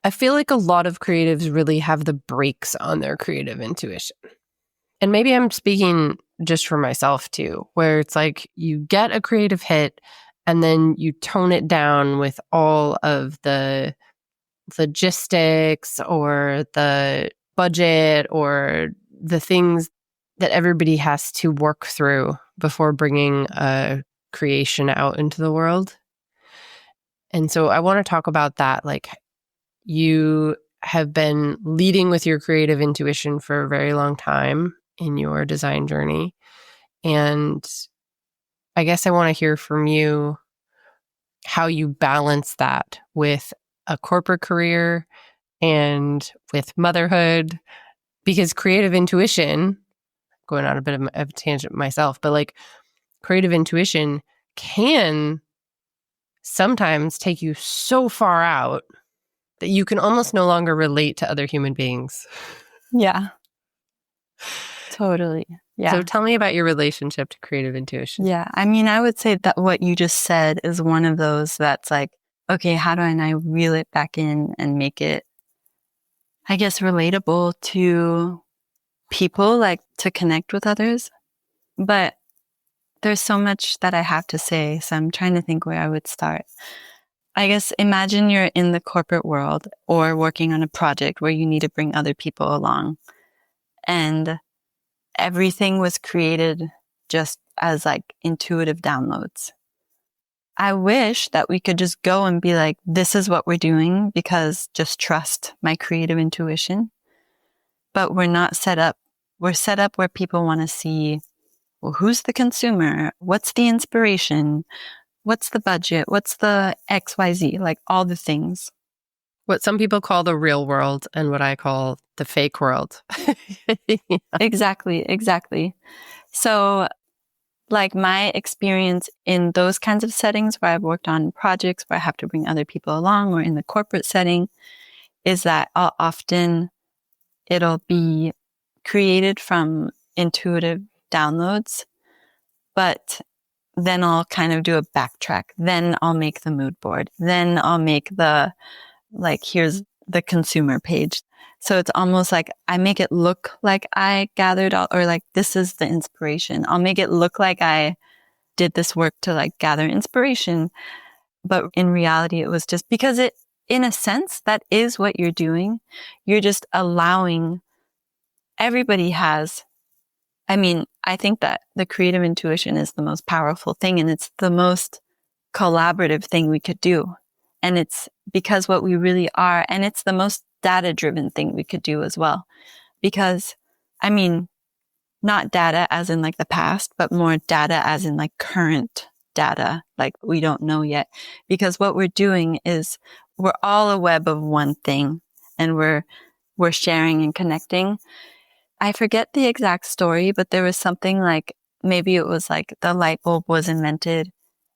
I feel like a lot of creatives really have the brakes on their creative intuition. And maybe I'm speaking just for myself too, where it's like you get a creative hit and then you tone it down with all of the logistics or the budget or the things that everybody has to work through before bringing a creation out into the world. And so I want to talk about that. Like, you have been leading with your creative intuition for a very long time in your design journey. And I guess I want to hear from you how you balance that with a corporate career and with motherhood, because creative intuition, going on a bit of a tangent myself, but like creative intuition can sometimes take you so far out that you can almost no longer relate to other human beings. Yeah. Totally. Yeah. So tell me about your relationship to creative intuition. Yeah. I mean, I would say that what you just said is one of those that's like, okay, how do I reel it back in and make it, I guess, relatable to people, like to connect with others? But there's so much that I have to say, so I'm trying to think where I would start. I guess imagine you're in the corporate world or working on a project where you need to bring other people along, and everything was created just as like intuitive downloads. I wish that we could just go and be like, this is what we're doing because just trust my creative intuition. But we're not set up. We're set up where people want to see, well, who's the consumer? What's the inspiration? What's the budget? What's the XYZ? Like all the things. What some people call the real world and what I call the fake world. Yeah. Exactly. So like my experience in those kinds of settings where I've worked on projects where I have to bring other people along, or in the corporate setting, is that often it'll be created from intuitive downloads, but then I'll kind of do a backtrack. Then I'll make the mood board. Then I'll make here's the consumer page. So it's almost like I make it look like I gathered all, or like this is the inspiration. I'll make it look like I did this work to like gather inspiration. But in reality, it was just because in a sense, that is what you're doing. You're just allowing everybody has. I mean, I think that the creative intuition is the most powerful thing, and it's the most collaborative thing we could do. And it's because what we really are, and it's the most data-driven thing we could do as well. Because, I mean, not data as in like the past, but more data as in like current data. Like, we don't know yet, because what we're doing is we're all a web of one thing, and we're sharing and connecting. I forget the exact story, but there was something like, maybe it was like the light bulb was invented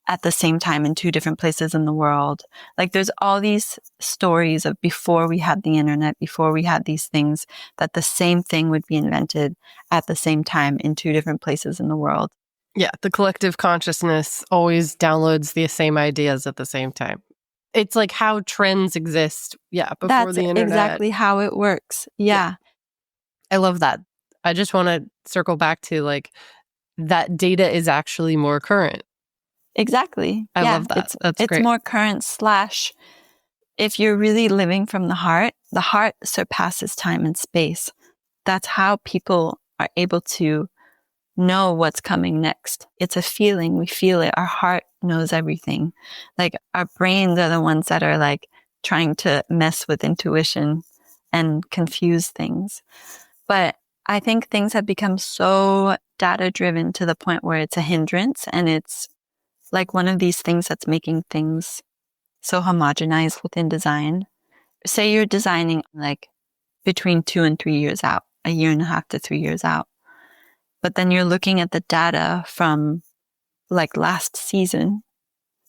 at the same time in two different places in the world. Like, there's all these stories of before we had the internet, before we had these things, that the same thing would be invented at the same time in two different places in the world. Yeah, the collective consciousness always downloads the same ideas at the same time. It's like how trends exist, before That's the internet. exactly how it works. Yeah. I love that. I just want to circle back to like that data is actually more current. Exactly. I Yeah. love that. That's it's great. more current / if you're really living from the heart surpasses time and space. That's how people are able to know what's coming next. It's a feeling. We feel it. Our heart knows everything. Like, our brains are the ones that are like trying to mess with intuition and confuse things. But I think things have become so data driven to the point where it's a hindrance, and it's like one of these things that's making things so homogenized within design. Say you're designing like between 2 and 3 years out, a year and a half to 3 years out. But then you're looking at the data from like last season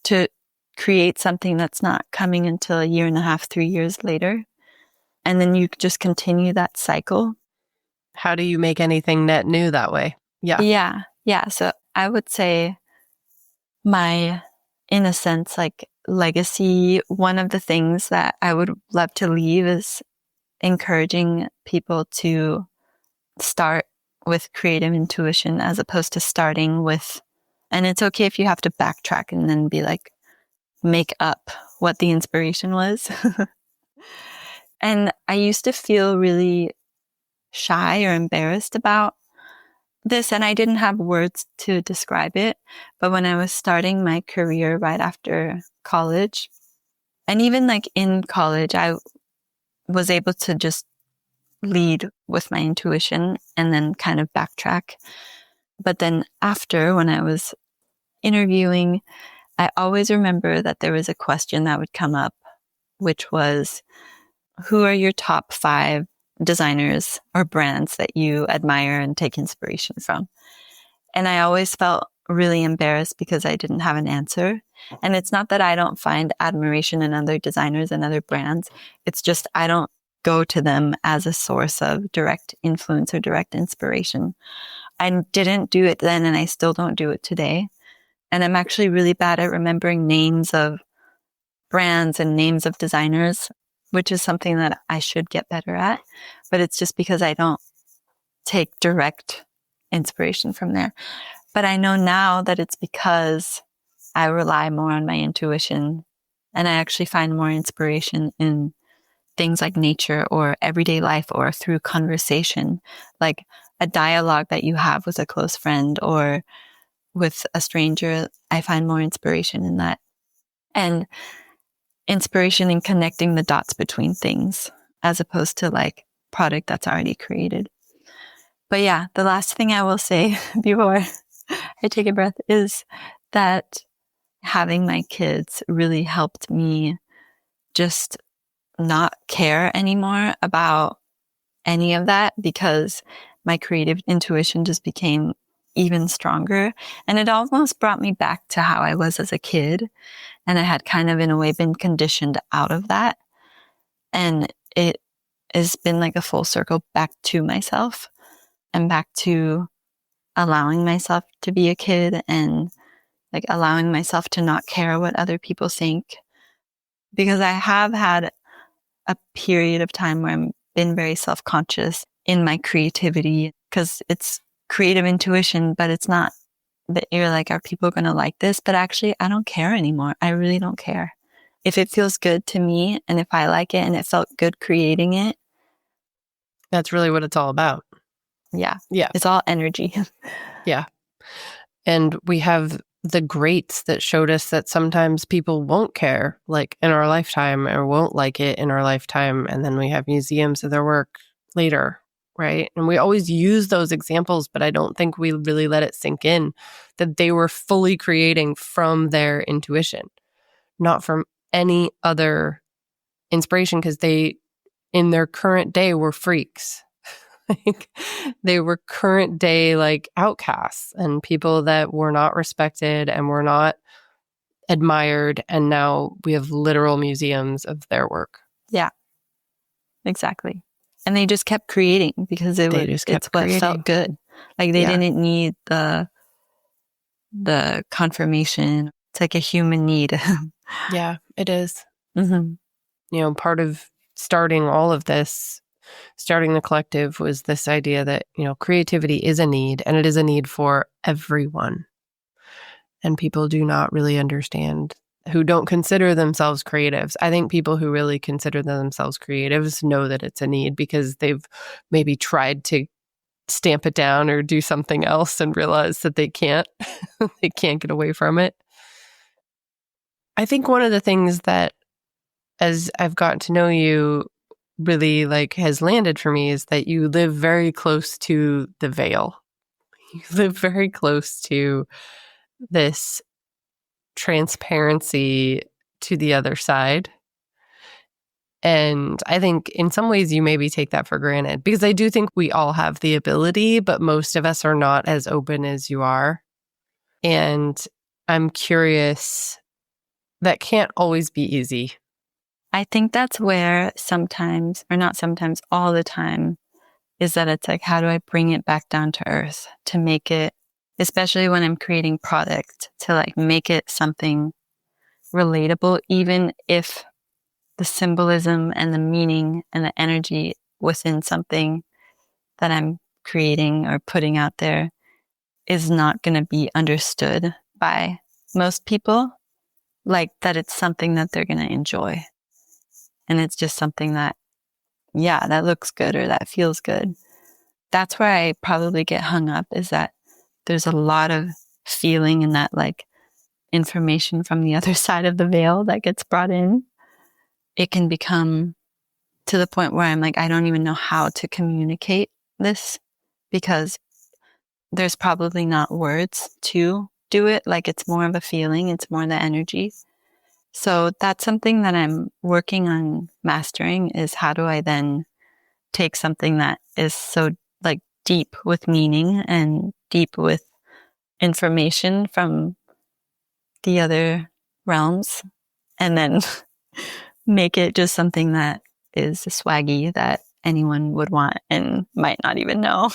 to create something that's not coming until a year and a half, 3 years later. And then you just continue that cycle. How do you make anything net new that way? Yeah. Yeah. So I would say my, in a sense, like legacy, one of the things that I would love to leave is encouraging people to start with creative intuition as opposed to starting with, and it's okay if you have to backtrack and then be like, make up what the inspiration was. And I used to feel really shy or embarrassed about this, and I didn't have words to describe it. But when I was starting my career right after college, and even like in college, I was able to just lead with my intuition and then kind of backtrack. But then after, when I was interviewing, I always remember that there was a question that would come up, which was, who are your top 5 designers or brands that you admire and take inspiration from? And I always felt really embarrassed because I didn't have an answer. And it's not that I don't find admiration in other designers and other brands. It's just I don't go to them as a source of direct influence or direct inspiration. I didn't do it then, and I still don't do it today. And I'm actually really bad at remembering names of brands and names of designers, which is something that I should get better at. But it's just because I don't take direct inspiration from there. But I know now that it's because I rely more on my intuition, and I actually find more inspiration in things like nature or everyday life or through conversation, like a dialogue that you have with a close friend or with a stranger. I find more inspiration in that, and inspiration in connecting the dots between things as opposed to like product that's already created. But yeah, the last thing I will say before I take a breath is that having my kids really helped me just not care anymore about any of that, because my creative intuition just became even stronger. And it almost brought me back to how I was as a kid. And I had kind of, in a way, been conditioned out of that. And it has been like a full circle back to myself and back to allowing myself to be a kid and like allowing myself to not care what other people think. Because I have had a period of time where I've been very self-conscious in my creativity, because it's creative intuition, but it's not that you're like, are people going to like this? But actually, I don't care anymore. I really don't care. If it feels good to me and if I like it and it felt good creating it. That's really what it's all about. Yeah. Yeah. It's all energy. Yeah. And we have the greats that showed us that sometimes people won't care like in our lifetime or won't like it in our lifetime. And then we have museums of their work later. right? And we always use those examples, but I don't think we really let it sink in that they were fully creating from their intuition, not from any other inspiration, because they, in their current day, were freaks. Like, they were current day like outcasts and people that were not respected and were not admired. And now we have literal museums of their work. Yeah, exactly. And they just kept creating because it's what felt good. Like they didn't need the confirmation. It's like a human need. Yeah, it is. Mm-hmm. You know, part of starting all of this, starting the collective, was this idea that, you know, creativity is a need, and it is a need for everyone. And people do not really understand, who don't consider themselves creatives. I think people who really consider themselves creatives know that it's a need because they've maybe tried to stamp it down or do something else and realize that they can't. They can't get away from it. I think one of the things that, as I've gotten to know you, really like has landed for me is that you live very close to the veil. You live very close to this transparency to the other side. And I think in some ways you maybe take that for granted, because I do think we all have the ability, but most of us are not as open as you are. And I'm curious, that can't always be easy. I think that's where sometimes, or not sometimes, all the time, is that it's like, how do I bring it back down to earth to make it, especially when I'm creating product, to like make it something relatable, even if the symbolism and the meaning and the energy within something that I'm creating or putting out there is not going to be understood by most people, like that it's something that they're going to enjoy. And it's just something that, yeah, that looks good or that feels good. That's where I probably get hung up, is that there's a lot of feeling and that like information from the other side of the veil that gets brought in. It can become to the point where I'm like, I don't even know how to communicate this, because there's probably not words to do it. Like it's more of a feeling. It's more the energy. So that's something that I'm working on mastering, is how do I then take something that is so like deep with meaning and deep with information from the other realms, and then make it just something that is swaggy that anyone would want and might not even know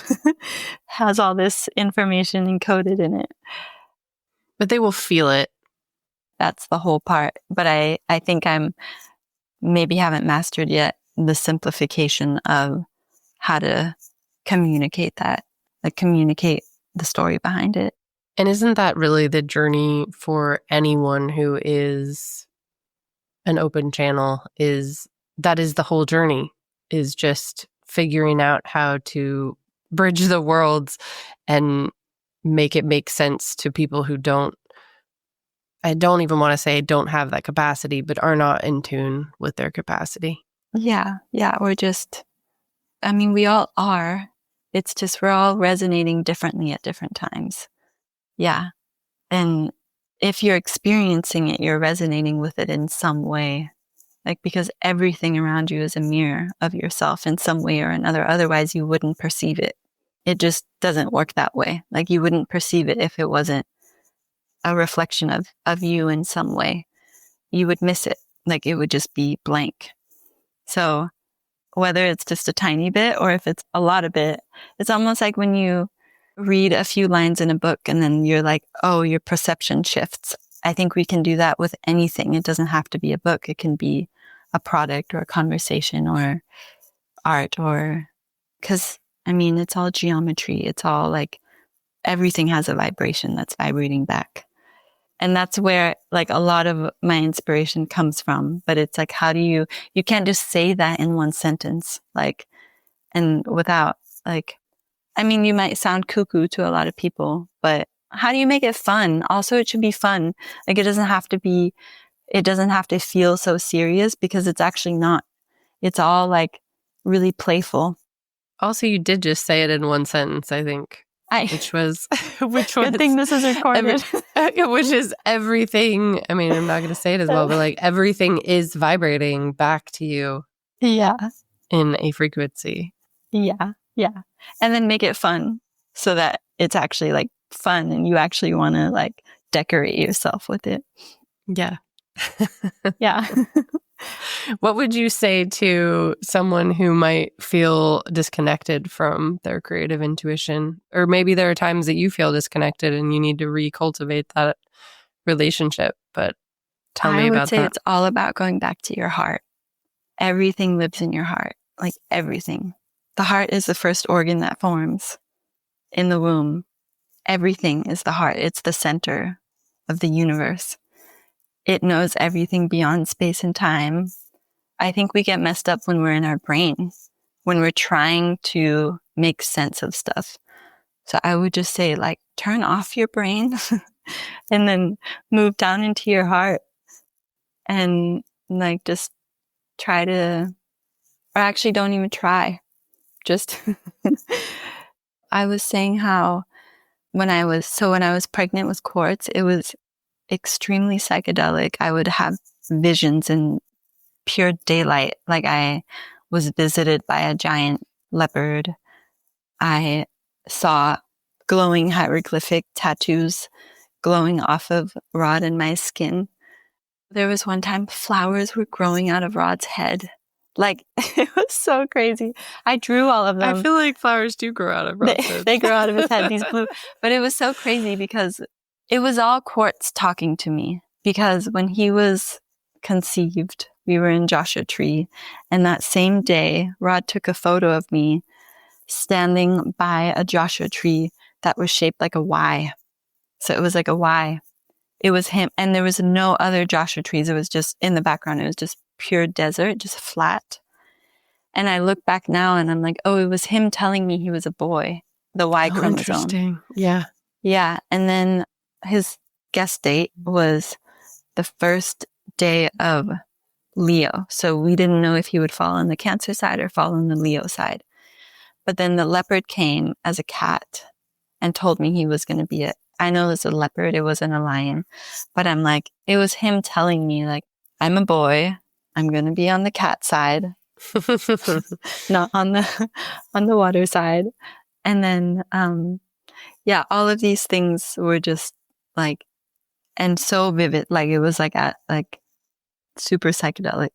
has all this information encoded in it. But they will feel it. That's the whole part. But I think I'm maybe haven't mastered yet the simplification of how to communicate that, like communicate the story behind it. And isn't that really the journey for anyone who is an open channel? That is the whole journey, is just figuring out how to bridge the worlds and make it make sense to people who don't, I don't even want to say don't have that capacity, but are not in tune with their capacity. Yeah. We're just, I mean, we all are. It's just we're all resonating differently at different times. Yeah. And if you're experiencing it, you're resonating with it in some way. Like, because everything around you is a mirror of yourself in some way or another. Otherwise, you wouldn't perceive it. It just doesn't work that way. Like, you wouldn't perceive it if it wasn't a reflection of you in some way. You would miss it. Like, it would just be blank. So whether it's just a tiny bit or if it's a lot of it, it's almost like when you read a few lines in a book and then you're like, oh, your perception shifts. I think we can do that with anything. It doesn't have to be a book. It can be a product or a conversation or art, or, because I mean, it's all geometry. It's all like everything has a vibration that's vibrating back. And that's where like a lot of my inspiration comes from. But it's like, how do you can't just say that in one sentence, like, and without like, I mean, you might sound cuckoo to a lot of people, but how do you make it fun? Also, it should be fun. Like, it doesn't have to feel so serious, because it's actually not. It's all like really playful. Also, you did just say it in one sentence, I think, which was good thing this is recorded. Which is everything. I mean, I'm not going to say it as well, but like everything is vibrating back to you. Yeah. In a frequency. Yeah. Yeah. And then make it fun so that it's actually like fun and you actually want to like decorate yourself with it. Yeah. Yeah. What would you say to someone who might feel disconnected from their creative intuition? Or maybe there are times that you feel disconnected and you need to recultivate that relationship. But tell me about that. I would say it's all about going back to your heart. Everything lives in your heart, like everything. The heart is the first organ that forms in the womb. Everything is the heart. It's the center of the universe. It knows everything beyond space and time. I think we get messed up when we're in our brain, when we're trying to make sense of stuff. So I would just say, like, turn off your brain and then move down into your heart and like just try to, or actually don't even try. Just, I was saying how when I was pregnant with quartz, it was extremely psychedelic. I would have visions in pure daylight. Like I was visited by a giant leopard. I saw glowing hieroglyphic tattoos glowing off of Rod and my skin. There was one time flowers were growing out of Rod's head. Like, it was so crazy. I drew all of them. I feel like flowers do grow out of Rod's head. They grow out of his head, these blue. But it was so crazy because it was all quartz talking to me. Because when he was conceived, we were in Joshua Tree. And that same day, Rod took a photo of me standing by a Joshua Tree that was shaped like a Y. So it was like a Y. It was him. And there was no other Joshua trees. It was just in the background. It was just pure desert, just flat. And I look back now and I'm like, oh, it was him telling me he was a boy, the Y chromosome. Interesting. Yeah. Yeah. And then his guest date was the first day of Leo. So we didn't know if he would fall on the Cancer side or fall on the Leo side. But then the leopard came as a cat and told me he was going to be I know it's a leopard, it wasn't a lion. But I'm like, it was him telling me, like, I'm a boy, I'm going to be on the cat side, not on the water side. And then, yeah, all of these things were just like, and so vivid, like it was like super psychedelic.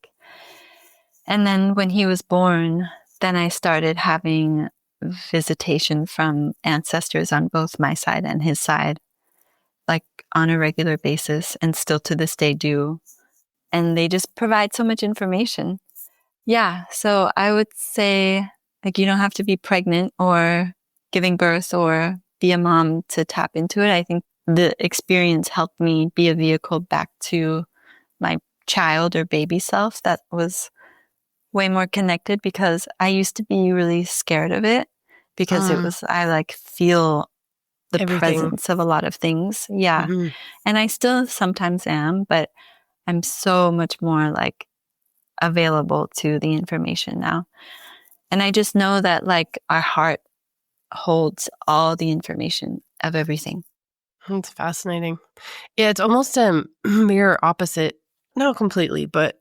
And then when he was born, then I started having visitation from ancestors on both my side and his side, like on a regular basis, and still to this day do. And they just provide so much information. Yeah. So I would say, like, you don't have to be pregnant or giving birth or be a mom to tap into it. I think the experience helped me be a vehicle back to my child or baby self that was way more connected, because I used to be really scared of it because I like feel the everything. Presence of a lot of things. Yeah. Mm-hmm. And I still sometimes am, but I'm so much more like available to the information now. And I just know that like our heart holds all the information of everything. It's fascinating. Yeah, it's almost a mirror opposite. Not completely, but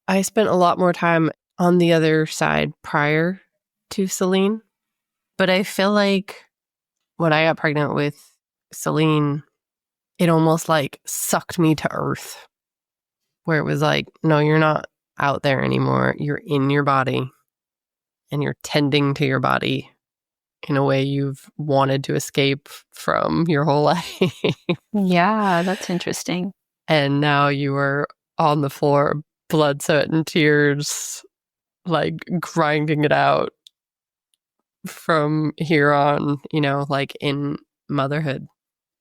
I spent a lot more time on the other side prior to Celine. But I feel like when I got pregnant with Celine, it almost like sucked me to earth, where it was like, no, you're not out there anymore. You're in your body and you're tending to your body in a way you've wanted to escape from your whole life. Yeah, that's interesting. And now you are on the floor, blood, sweat, and tears, like grinding it out from here on, like in motherhood.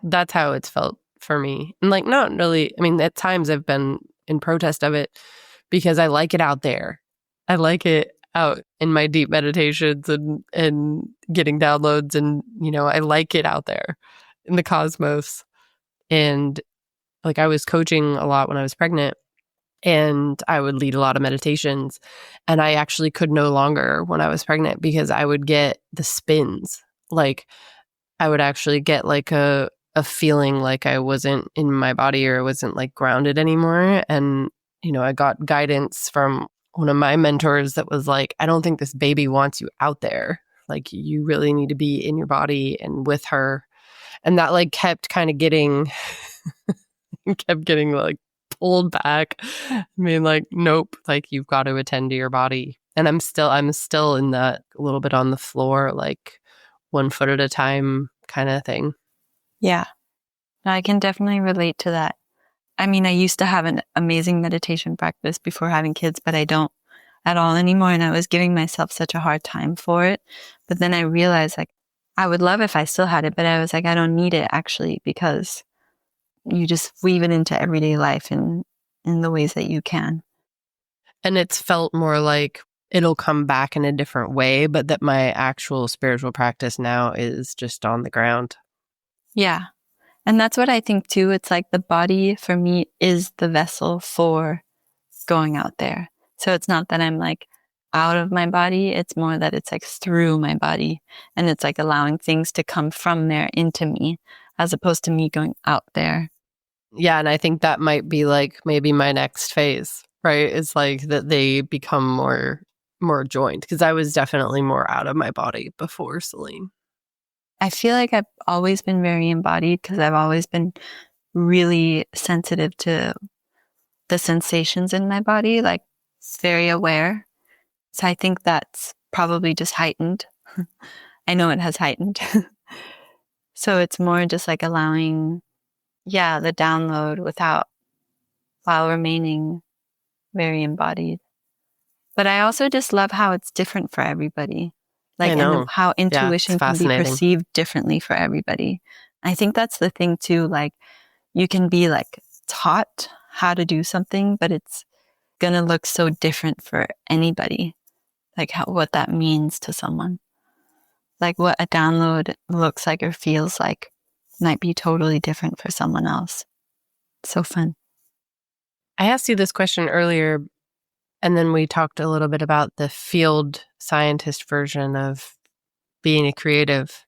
That's how it's felt for me. And like, not really, I mean, at times I've been in protest of it because I like it out there. I like it out in my deep meditations and getting downloads, and, I like it out there in the cosmos. And like, I was coaching a lot when I was pregnant, And I would lead a lot of meditations. And I actually could no longer when I was pregnant because I would get the spins. Like I would actually get like a feeling like I wasn't in my body or I wasn't like grounded anymore. And, I got guidance from one of my mentors that was like, I don't think this baby wants you out there. Like you really need to be in your body and with her. And that like kept kind of getting like pulled back. I mean, like, nope, like you've got to attend to your body. And I'm still in that a little bit on the floor, like 1 foot at a time kind of thing. Yeah. I can definitely relate to that. I mean, I used to have an amazing meditation practice before having kids, but I don't at all anymore. And I was giving myself such a hard time for it. But then I realized like, I would love if I still had it, but I was like, I don't need it actually, because you just weave it into everyday life in the ways that you can. And it's felt more like it'll come back in a different way, but that my actual spiritual practice now is just on the ground. Yeah. And that's what I think too. It's like the body for me is the vessel for going out there. So it's not that I'm like out of my body. It's more that it's like through my body, and it's like allowing things to come from there into me as opposed to me going out there. Yeah. And I think that might be like maybe my next phase, right? It's like that they become more joined, because I was definitely more out of my body before Celine. I feel like I've always been very embodied because I've always been really sensitive to the sensations in my body, like very aware. So I think that's probably just heightened. I know it has heightened. So it's more just like allowing, the download while remaining very embodied. But I also just love how it's different for everybody. Like, I know. and how Yeah, it's intuition can be fascinating. perceived differently for everybody. I think that's the thing too. Like, you can be like taught how to do something, but it's going to look so different for anybody. Like what that means to someone. Like what a download looks like or feels like might be totally different for someone else. So fun. I asked you this question earlier, and then we talked a little bit about the field scientist version of being a creative.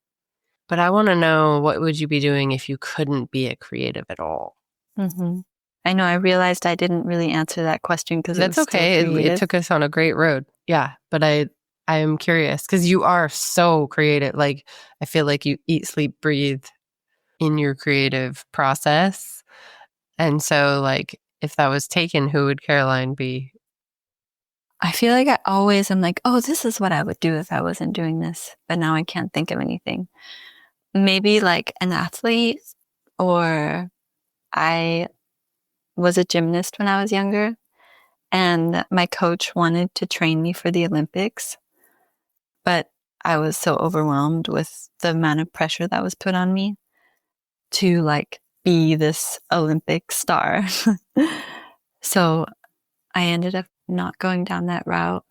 But I want to know, what would you be doing if you couldn't be a creative at all? Mm-hmm. I know I realized I didn't really answer that question because That's okay. It took us on a great road. Yeah. But I am curious because you are so creative. Like, I feel like you eat, sleep, breathe in your creative process. And so, like, if that was taken, who would Caroline be? I feel like I always am like, oh, this is what I would do if I wasn't doing this. But now I can't think of anything. Maybe like an athlete, or I was a gymnast when I was younger, and my coach wanted to train me for the Olympics. But I was so overwhelmed with the amount of pressure that was put on me to like be this Olympic star. So I ended up not going down that route.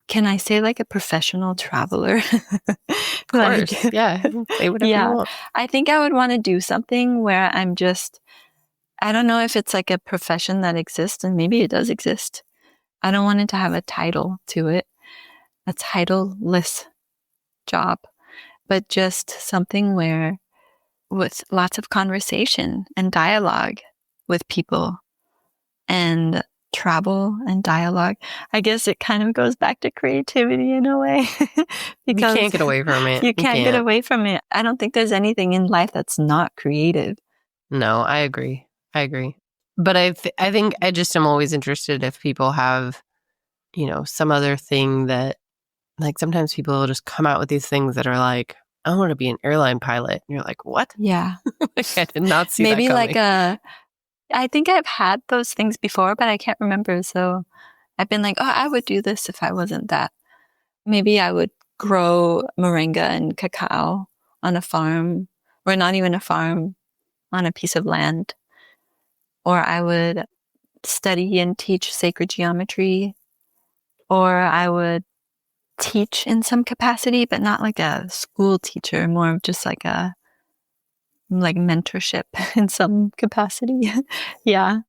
Can I say like a professional traveler? Of course. Yeah. Say whatever you want. I think I would want to do something where I'm just, I don't know if it's like a profession that exists, and maybe it does exist. I don't want it to have a title to it, a titleless job, but just something where with lots of conversation and dialogue with people and travel and dialogue. I guess it kind of goes back to creativity in a way. Because you can't get away from it. You can't get away from it. I don't think there's anything in life that's not creative. No, I agree. But I think I just am always interested if people have, some other thing that, like, sometimes people will just come out with these things that are like, I want to be an airline pilot. And you're like, what? Yeah. Like, I did not see Maybe that coming. I think I've had those things before, but I can't remember. So I've been like, oh, I would do this if I wasn't that. Maybe I would grow moringa and cacao on a farm, or not even a farm, on a piece of land. Or I would study and teach sacred geometry. Or I would teach in some capacity, but not like a school teacher, more of just like a mentorship in some capacity. Yeah.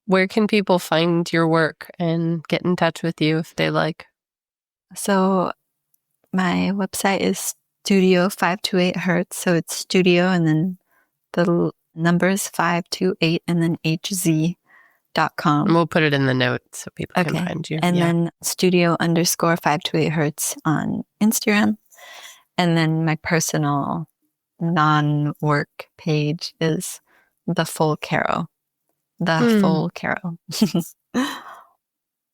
Where can people find your work and get in touch with you if they like? So my website is Studio 528 Hertz. So it's studio and then the numbers 528 and then hz.com. And we'll put it in the notes so people can find you. And then studio_528 Hertz on Instagram. And then my personal non-work page is The Full Caro. Full Caro.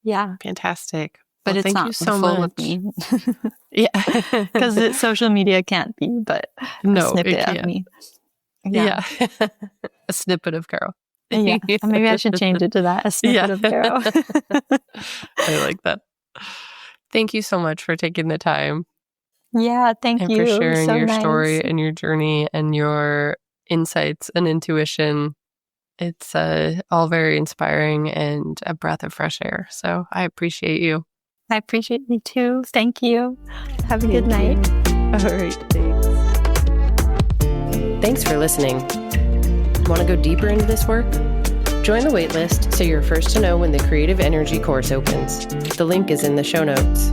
Yeah. Fantastic. But well, it's not so full of me. Yeah. Because social media can't be, but a snippet of me. Yeah. A snippet of Carol. Yeah. Maybe I should change it to that. A snippet of Carol. I like that. Thank you so much for taking the time. Yeah, thank you. And for sharing so your nice. story and your journey and your insights and intuition. It's all very inspiring and a breath of fresh air. So I appreciate you. I appreciate you too. Thank you. Have a good night. All right. Thanks. Thanks for listening. Want to go deeper into this work? Join the waitlist so you're first to know when the Creative Energy course opens. The link is in the show notes.